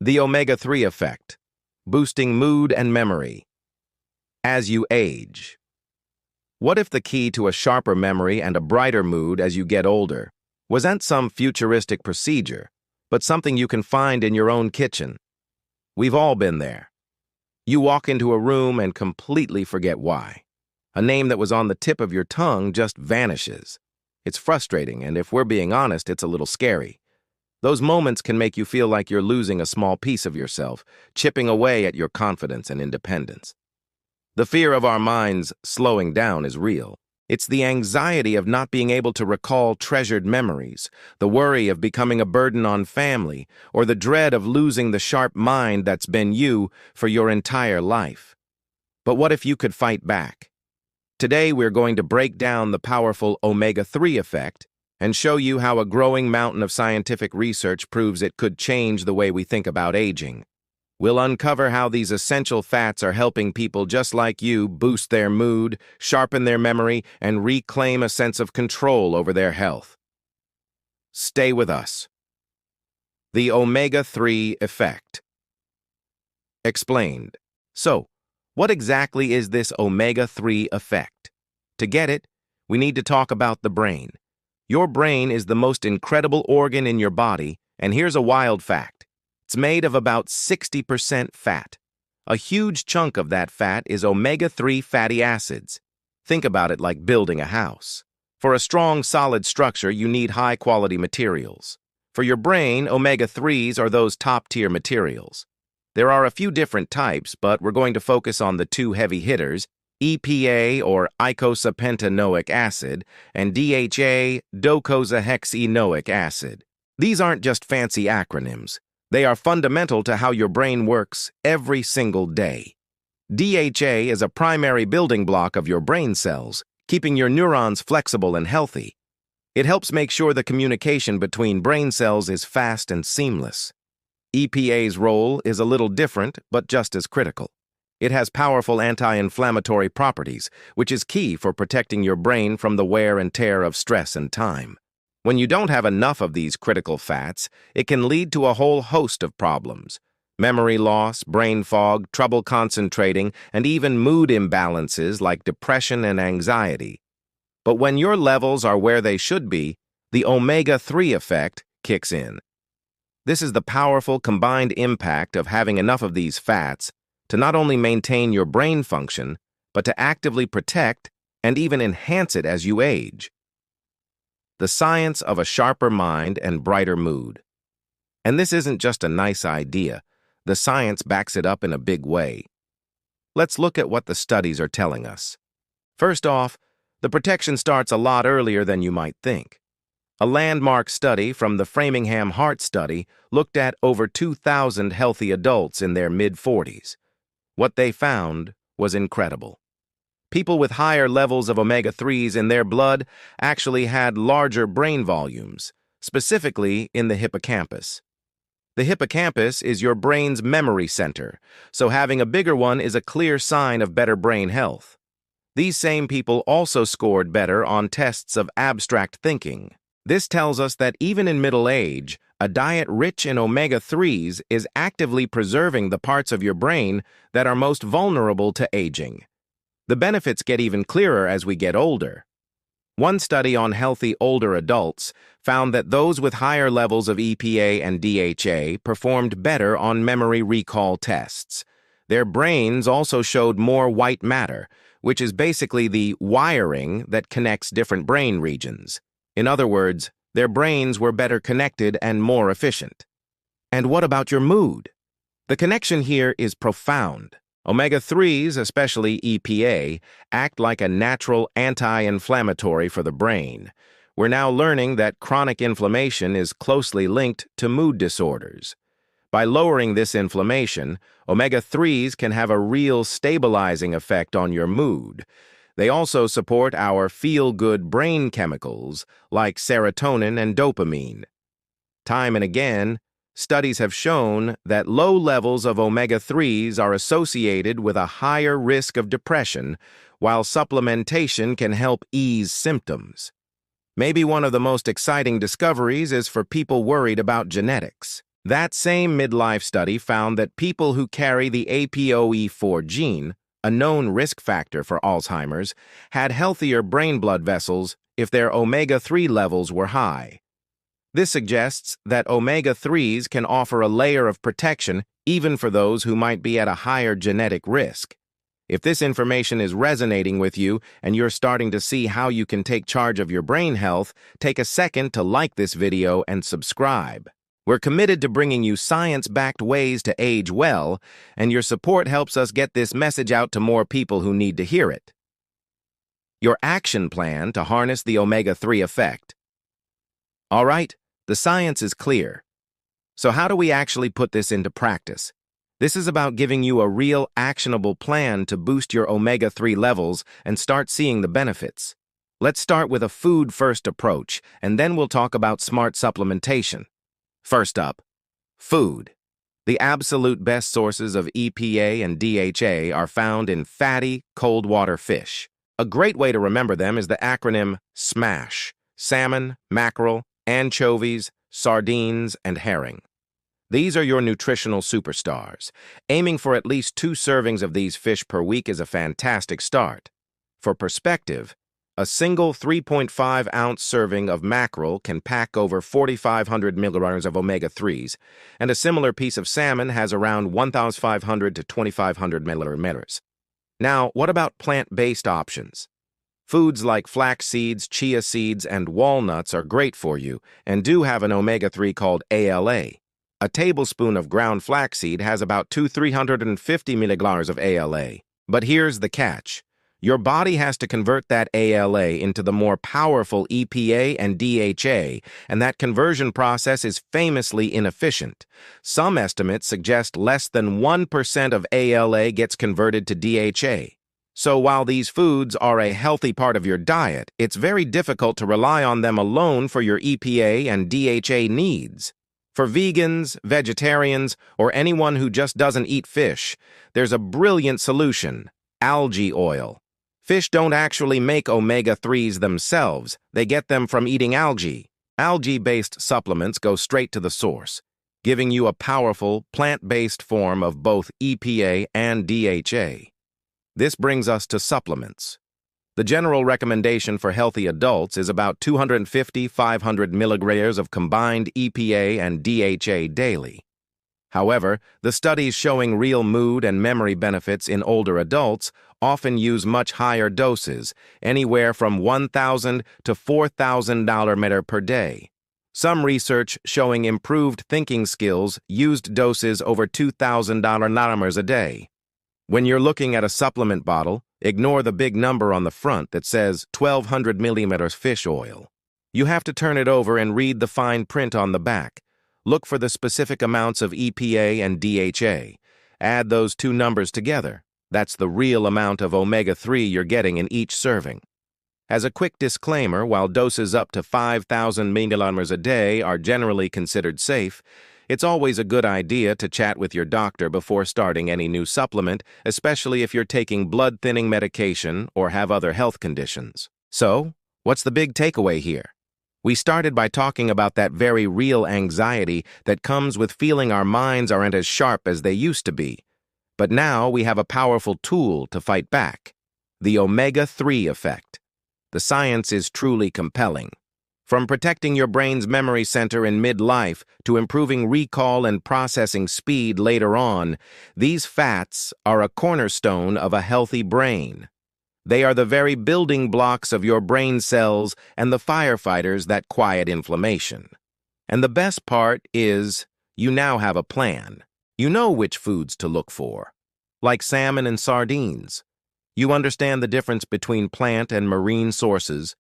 The omega-3 effect, boosting mood and memory. As you age. What if the key to a sharper memory and a brighter mood as you get older wasn't some futuristic procedure, but something you can find in your own kitchen? We've all been there. You walk into a room and completely forget why. A name that was on the tip of your tongue just vanishes. It's frustrating, and if we're being honest, it's a little scary. Those moments can make you feel like you're losing a small piece of yourself, chipping away at your confidence and independence. The fear of our minds slowing down is real. It's the anxiety of not being able to recall treasured memories, the worry of becoming a burden on family, or the dread of losing the sharp mind that's been you for your entire life. But what if you could fight back? Today we're going to break down the powerful omega-3 effect and show you how a growing mountain of scientific research proves it could change the way we think about aging. We'll uncover how these essential fats are helping people just like you boost their mood, sharpen their memory, and reclaim a sense of control over their health. Stay with us. The omega-3 effect. Explained. So, what exactly is this omega-3 effect? To get it, we need to talk about the brain. Your brain is the most incredible organ in your body, and here's a wild fact. It's made of about 60% fat. A huge chunk of that fat is omega-3 fatty acids. Think about it like building a house. For a strong, solid structure, you need high-quality materials. For your brain, omega-3s are those top-tier materials. There are a few different types, but we're going to focus on the two heavy hitters, EPA, or eicosapentaenoic acid, and DHA, docosahexaenoic acid. These aren't just fancy acronyms. They are fundamental to how your brain works every single day. DHA is a primary building block of your brain cells, keeping your neurons flexible and healthy. It helps make sure the communication between brain cells is fast and seamless. EPA's role is a little different, but just as critical. It has powerful anti-inflammatory properties, which is key for protecting your brain from the wear and tear of stress and time. When you don't have enough of these critical fats, it can lead to a whole host of problems. Memory loss, brain fog, trouble concentrating, and even mood imbalances like depression and anxiety. But when your levels are where they should be, the omega-3 effect kicks in. This is the powerful combined impact of having enough of these fats to not only maintain your brain function, but to actively protect and even enhance it as you age. The science of a sharper mind and brighter mood. And this isn't just a nice idea. The science backs it up in a big way. Let's look at what the studies are telling us. First off, the protection starts a lot earlier than you might think. A landmark study from the Framingham Heart Study looked at over 2,000 healthy adults in their mid-40s. What they found was incredible. People with higher levels of omega-3s in their blood actually had larger brain volumes, specifically in the hippocampus. The hippocampus is your brain's memory center, so having a bigger one is a clear sign of better brain health. These same people also scored better on tests of abstract thinking. This tells us that even in middle age, a diet rich in omega-3s is actively preserving the parts of your brain that are most vulnerable to aging. The benefits get even clearer as we get older. One study on healthy older adults found that those with higher levels of EPA and DHA performed better on memory recall tests. Their brains also showed more white matter, which is basically the wiring that connects different brain regions. In other words, their brains were better connected and more efficient. And what about your mood? The connection here is profound. Omega-3s, especially EPA, act like a natural anti-inflammatory for the brain. We're now learning that chronic inflammation is closely linked to mood disorders. By lowering this inflammation, omega-3s can have a real stabilizing effect on your mood. They also support our feel-good brain chemicals like serotonin and dopamine. Time and again, studies have shown that low levels of omega-3s are associated with a higher risk of depression, while supplementation can help ease symptoms. Maybe one of the most exciting discoveries is for people worried about genetics. That same midlife study found that people who carry the APOE4 gene, a known risk factor for Alzheimer's, had healthier brain blood vessels if their omega-3 levels were high. This suggests that omega-3s can offer a layer of protection even for those who might be at a higher genetic risk. If this information is resonating with you and you're starting to see how you can take charge of your brain health, take a second to like this video and subscribe. We're committed to bringing you science-backed ways to age well, and your support helps us get this message out to more people who need to hear it. Your action plan to harness the omega-3 effect. All right, the science is clear. So how do we actually put this into practice? This is about giving you a real, actionable plan to boost your omega-3 levels and start seeing the benefits. Let's start with a food-first approach, and then we'll talk about smart supplementation. First up, food. The absolute best sources of EPA and DHA are found in fatty, cold water fish. A great way to remember them is the acronym SMASH: salmon, mackerel, anchovies, sardines, and herring. These are your nutritional superstars. Aiming for at least 2 servings of these fish per week is a fantastic start. For perspective, a single 3.5-ounce serving of mackerel can pack over 4,500 milligrams of omega-3s, and a similar piece of salmon has around 1,500 to 2,500 milligrams. Now, what about plant-based options? Foods like flax seeds, chia seeds, and walnuts are great for you and do have an omega-3 called ALA. A tablespoon of ground flaxseed has about 350 milligrams of ALA. But here's the catch. Your body has to convert that ALA into the more powerful EPA and DHA, and that conversion process is famously inefficient. Some estimates suggest less than 1% of ALA gets converted to DHA. So while these foods are a healthy part of your diet, it's very difficult to rely on them alone for your EPA and DHA needs. For vegans, vegetarians, or anyone who just doesn't eat fish, there's a brilliant solution: algae oil. Fish don't actually make omega-3s themselves. They get them from eating algae. Algae-based supplements go straight to the source, giving you a powerful, plant-based form of both EPA and DHA. This brings us to supplements. The general recommendation for healthy adults is about 250–500 milligrams of combined EPA and DHA daily. However, the studies showing real mood and memory benefits in older adults often use much higher doses, anywhere from 1,000 to 4,000 milligrams per day. Some research showing improved thinking skills used doses over 2,000 milligrams a day. When you're looking at a supplement bottle, ignore the big number on the front that says 1,200 millimeters fish oil. You have to turn it over and read the fine print on the back. Look for the specific amounts of EPA and DHA. Add those 2 numbers together. That's the real amount of omega-3 you're getting in each serving. As a quick disclaimer, while doses up to 5,000 milligrams a day are generally considered safe, it's always a good idea to chat with your doctor before starting any new supplement, especially if you're taking blood-thinning medication or have other health conditions. So, what's the big takeaway here? We started by talking about that very real anxiety that comes with feeling our minds aren't as sharp as they used to be. But now we have a powerful tool to fight back: the omega-3 effect. The science is truly compelling. From protecting your brain's memory center in midlife to improving recall and processing speed later on, these fats are a cornerstone of a healthy brain. They are the very building blocks of your brain cells and the firefighters that quiet inflammation. And the best part is, you now have a plan. You know which foods to look for, like salmon and sardines. You understand the difference between plant and marine sources,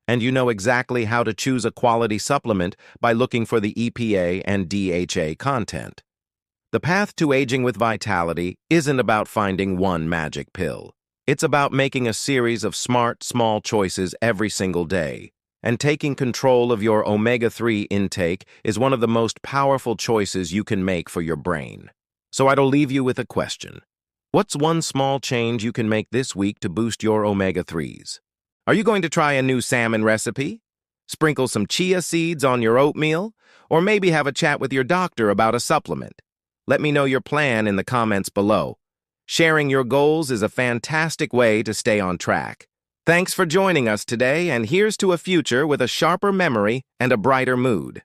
and you know exactly how to choose a quality supplement by looking for the EPA and DHA content. The path to aging with vitality isn't about finding one magic pill. It's about making a series of smart, small choices every single day. And taking control of your omega-3 intake is one of the most powerful choices you can make for your brain. So I'll leave you with a question. What's one small change you can make this week to boost your omega-3s? Are you going to try a new salmon recipe? Sprinkle some chia seeds on your oatmeal? or maybe have a chat with your doctor about a supplement. Let me know your plan in the comments below. Sharing your goals is a fantastic way to stay on track. Thanks for joining us today, and here's to a future with a sharper memory and a brighter mood.